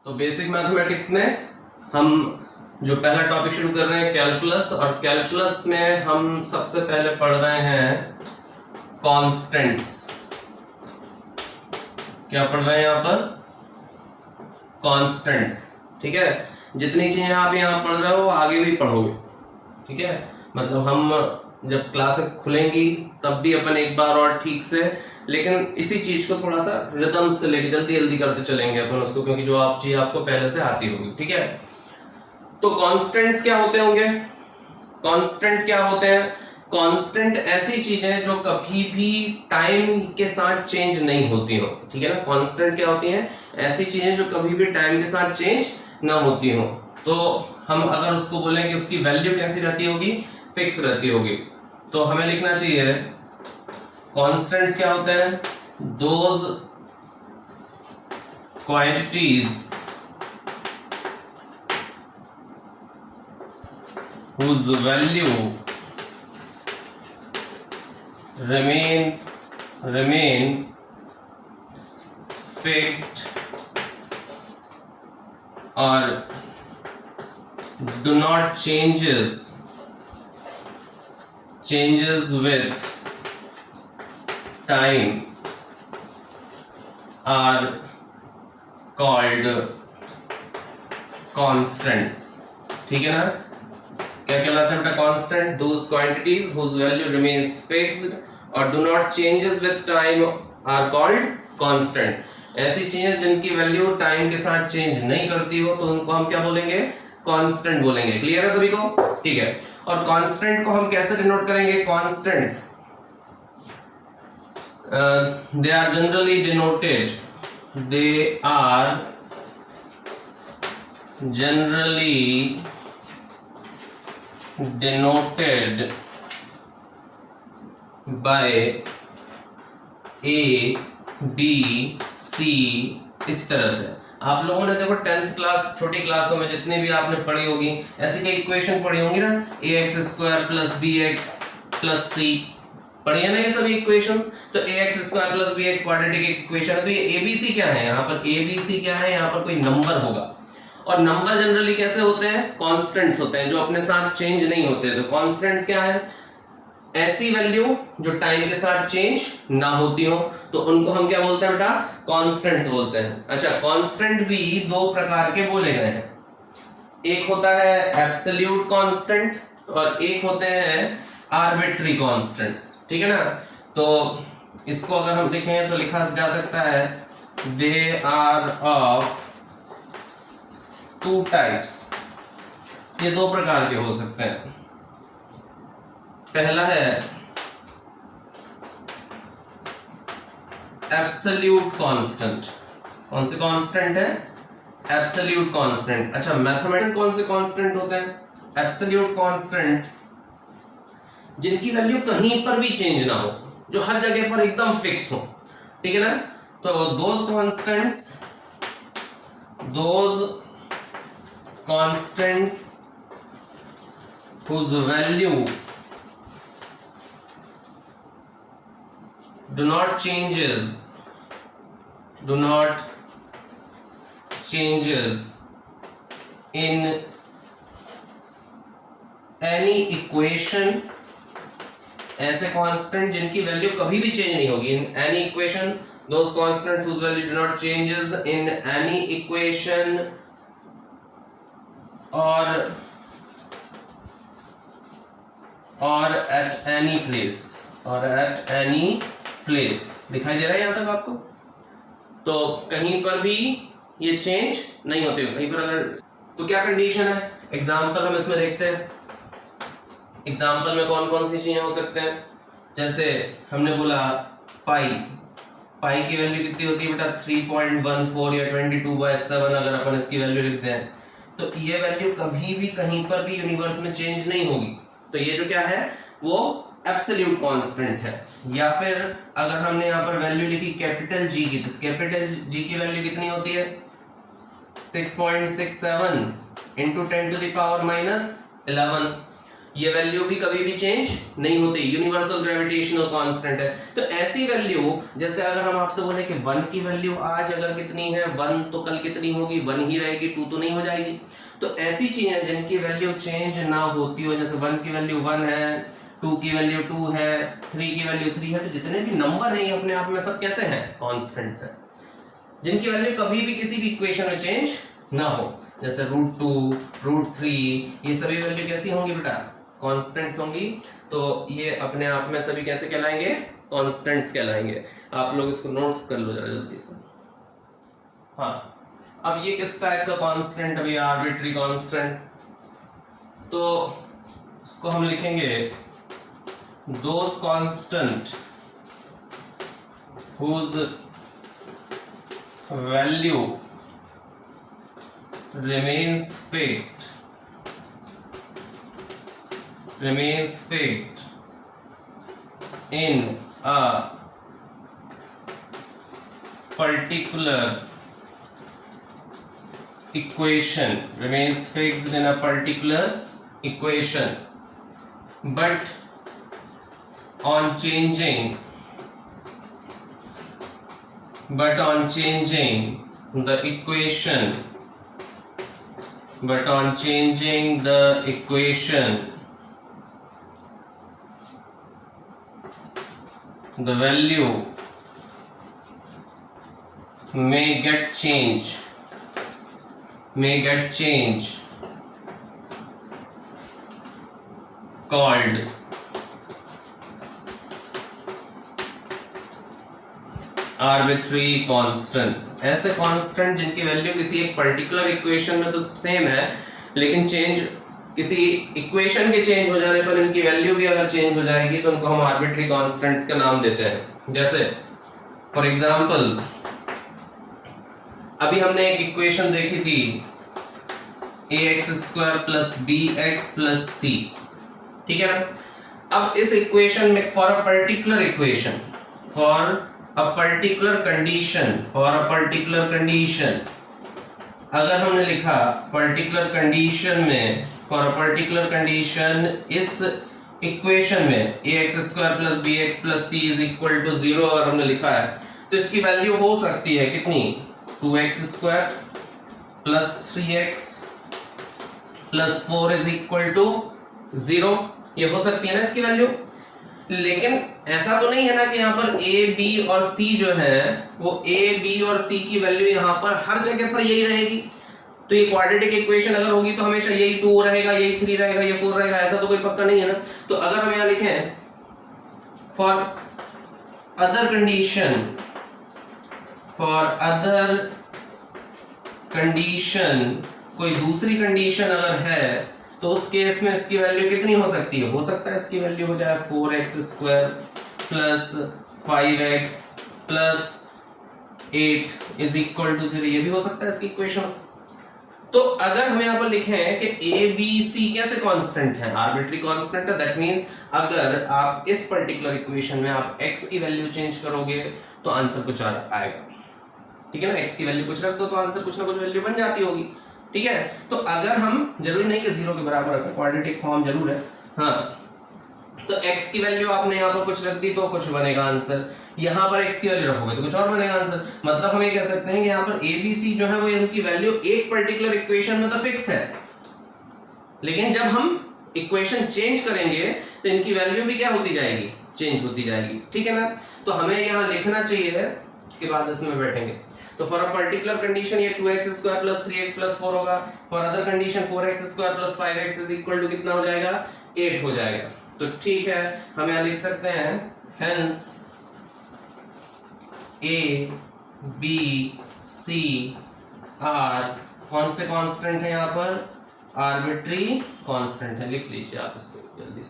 तो basic mathematics में हम जो पहला टॉपिक शुरू कर रहे हैं कैलकुलस, और कैलकुलस में हम सबसे पहले पढ़ रहे हैं कांस्टेंट्स। क्या पढ़ रहे हैं यहाँ पर? कांस्टेंट्स। ठीक है, जितनी चीजें आप यहाँ पढ़ रहे हो आगे भी पढ़ोगे। ठीक है, मतलब हम जब क्लास खुलेंगी तब भी अपन एक बार और ठीक से, लेकिन इसी चीज को थोड़ा सा रिदम से लेके जल्दी जल्दी करते चलेंगे अपन उसको, क्योंकि जो आप चीज आपको पहले से आती होगी। ठीक है, तो कांस्टेंट्स क्या होते होंगे? कांस्टेंट क्या होते हैं? कांस्टेंट ऐसी चीजें जो कभी भी टाइम के साथ चेंज नहीं होती हो। ठीक है ना, कांस्टेंट क्या होती हैं? ऐसी चीजें जो कभी भी टाइम के साथ चेंज ना होती हो। तो हम अगर उसको बोलें कि उसकी वैल्यू कैसी रहती होगी? फिक्स रहती होगी। तो हमें लिखना चाहिए कांस्टेंट्स क्या होते हैं? Those quantities whose value remain fixed or do not changes with time are called constants। ठीक है ना, क्या कहलाते हैं बेटा? Constant those quantities whose value remains fixed or do not changes with time are called constants। ऐसी चीजें जिनकी वैल्यू टाइम के साथ चेंज नहीं करती हो तो उनको हम क्या बोलेंगे? कांस्टेंट बोलेंगे। क्लियर है सभी को? ठीक है, और कांस्टेंट को हम कैसे डिनोट करेंगे? Constants they are generally denoted by A, B, C, इस तरह से। आप लोगों ने देखो 10th क्लास, छोटी क्लासों में जितनी भी आपने पढ़ी होगी ऐसी कई इक्वेशन पढ़ी होंगी ना, ax² plus bx plus c, पढ़ी है ना ये सभी इक्वेशंस। तो ax² plus bx quadratic equation है। तो ये abc क्या है? यहाँ पर abc क्या है? यहाँ पर कोई नंबर होगा, और नंबर जनरली कैसे होते हैं? कांस्टेंट्स होते हैं जो अपने साथ चेंज नहीं होते। तो कांस्टेंट्स क्या है? ऐसी वैल्यू जो टाइम के साथ चेंज ना होती हो, तो उनको हम क्या बोलते हैं बेटा? कांस्टेंट्स बोलते हैं। अच्छा, कांस्टेंट भी दो प्रकार के बोले गए हैं। एक होता है एब्सोल्यूट कांस्टेंट और एक होते हैं आर्बिट्री कांस्टेंट्स। ठीक है ना, तो इसको अगर हम लिखें तो लिखा जा सकता है they are of two types. ये दो प्रकार के हो सकते हैं। पहला है एब्सोल्यूट कांस्टेंट। कौन से कांस्टेंट है? Absolute constant. अच्छा, मैथमेटिक्स कौन से कांस्टेंट होते हैं? एब्सोल्यूट कांस्टेंट जिनकी वैल्यू कहीं पर भी चेंज ना हो, जो हर जगह पर एकदम फिक्स हो। ठीक है ना, तो those constants whose value do not changes in any equation। ऐसे कांस्टेंट जिनकी वैल्यू कभी भी चेंज नहीं होगी in any equation, those constants whose value do not changes in any equation or at any place। दिखाई दे रहा है यहां तक आपको? तो कहीं पर भी ये चेंज नहीं होते हो कहीं पर। अगर तो क्या कंडीशन है? एग्जाम्पल हम इसमें देखते हैं। एग्जाम्पल में कौन कौन सी चीजें हो सकते हैं? जैसे हमने बोला पाई की वैल्यू कितनी होती है बेटा? 3.14 या 22/7 अगर अपन इसकी वैल्यू लिखते हैं तो ये वैल्यू कभी भी कहीं पर भी यूनिवर्स में चेंज नहीं होगी। तो ये जो क्या है वो एब्सोल्यूट कांस्टेंट है। या फिर अगर हमने यहाँ पर वैल्यू लिखी कैपिटल जी की, तो कैपिटल जी की वैल्यू कितनी होती है? 6.67 × 10⁻⁻11। ये वैल्यू भी कभी भी चेंज नहीं होती, यूनिवर्सल ग्रेविटेशनल कांस्टेंट है। तो ऐसी वैल्यू, जैसे अगर हम आपसे बोले कि 1 की वैल्यू आज अगर कितनी है 1, तो कल कितनी होगी 1 ही रहेगी, 2 तो नहीं हो जाएगी। तो ऐसी चीजें जिनकी वैल्यू चेंज ना होती हो, जैसे 1 की वैल्यू 1 है, 2 की वैल्यू 2 है, 3 की वैल्यू 3 है, तो जितने भी नंबर हैं अपने आप में सब कैसे हैं, कांस्टेंट्स हैं, जिनकी वैल्यू कभी भी किसी भी इक्वेशन में चेंज ना हो, जैसे √2, √3, ये सभी वैल्यू कैसी होंगी बेटा, कांस्टेंट्स होंगी। तो ये अपने आप में सभी कैसे कहलाएंगे, कांस्टेंट्स कहलाएंगे। आप लोग इसको नोट कर लो जरा जल्दी से। हाँ, अब ये किस टाइप का कांस्टेंट है भैया, आर्बिट्री कांस्टेंट। तो उसको हम लिखेंगे those constant whose value remains fixed in a particular equation, remains fixed in a particular equation, but on changing the equation, the value may get changed called arbitrary constants. ऐसे constant जिनकी value किसी एक particular equation में तो same है, लेकिन change किसी equation के चेंज हो जाने पर इनकी वैल्यू भी अगर चेंज हो जाएगी तो उनको हम आर्बिट्री कांस्टेंट्स का नाम देते हैं। जैसे फॉर एग्जांपल अभी हमने एक इक्वेशन देखी थी ax² + bx + c, ठीक है ना। अब इस इक्वेशन में for a particular equation, for a particular condition, अगर हमने लिखा पर्टिकुलर कंडीशन में, फॉर अ पर्टिकुलर कंडीशन इस इक्वेशन में ax² + bx + c = 0 अगर हमने लिखा है तो इसकी वैल्यू हो सकती है कितनी, 2x² + 3x + 4 = 0, ये हो सकती है ना इसकी वैल्यू। लेकिन ऐसा तो नहीं है ना कि यहाँ पर a, b और c जो है वो a, b और c की वैल्यू यहाँ पर हर जगह पर यही रहेगी। तो ये क्वाड्रेटिक इक्वेशन अगर होगी तो हमेशा यही 2 रहेगा, यही 3 रहेगा, ये 4 रहेगा, ऐसा तो कोई पक्का नहीं है ना। तो अगर हम यहाँ लिखें फॉर अदर कंडीशन, कोई दूसरी कंडीशन अगर है तो उस केस में इसकी वैल्यू कितनी हो सकती है, हो सकता है इसकी वैल्यू हो जाए 4x² + 5x + 8 = 0, ये भी हो सकता है इसकी इक्वेशन। तो अगर हम यहाँ पर लिखें कि a, b, c कैसे कांस्टेंट है, आर्बिट्री कांस्टेंट है, दैट मींस अगर आप इस पर्टिकुलर इक्वेशन में आप x की वैल्यू चेंज करोगे तो आंसर कुछ और आएगा, ठीक है ना। x की वैल्यू कुछ रख दो तो आंसर कुछ ना कुछ वैल्यू बन जाती होगी, ठीक है। तो अगर हम जरूरी नहीं कि 0 के बराबर रखें, क्वाड्रेटिक फॉर्म जरूर है, हाँ। तो x की वैल्यू आपने यहाँ पर कुछ रख दी तो कुछ बनेगा आंसर, यहाँ पर x की वैल्यू रखोगे तो कुछ और बनेगा आंसर। मतलब हम ये कह सकते हैं कि यहाँ पर a, b, c जो है वो इनकी वैल्यू एक पर्टिकुलर इक्वेशन में तो फिक्स है, लेकिन जब हम इक्वेशन चेंज करेंगे तो इनकी वैल्यू भी क्या होती जाएगी, चेंज होती जाएगी, ठीक है ना। तो हमें यहाँ लिखना चाहिए के बाद इसमें बैठेंगे। तो फॉर अ पर्टिकुलर कंडीशन ये 2x² + 3x + 4 होगा, for other condition 4x² + 5x = कितना हो जाएगा, 8 हो जाएगा। तो ठीक है, हम यहाँ लिख सकते हैं hence a, b, c are कौन से कांस्टेंट है यहाँ पर, आर्बिट्री कांस्टेंट है। लिख लीजिए आप इसको जल्दी से।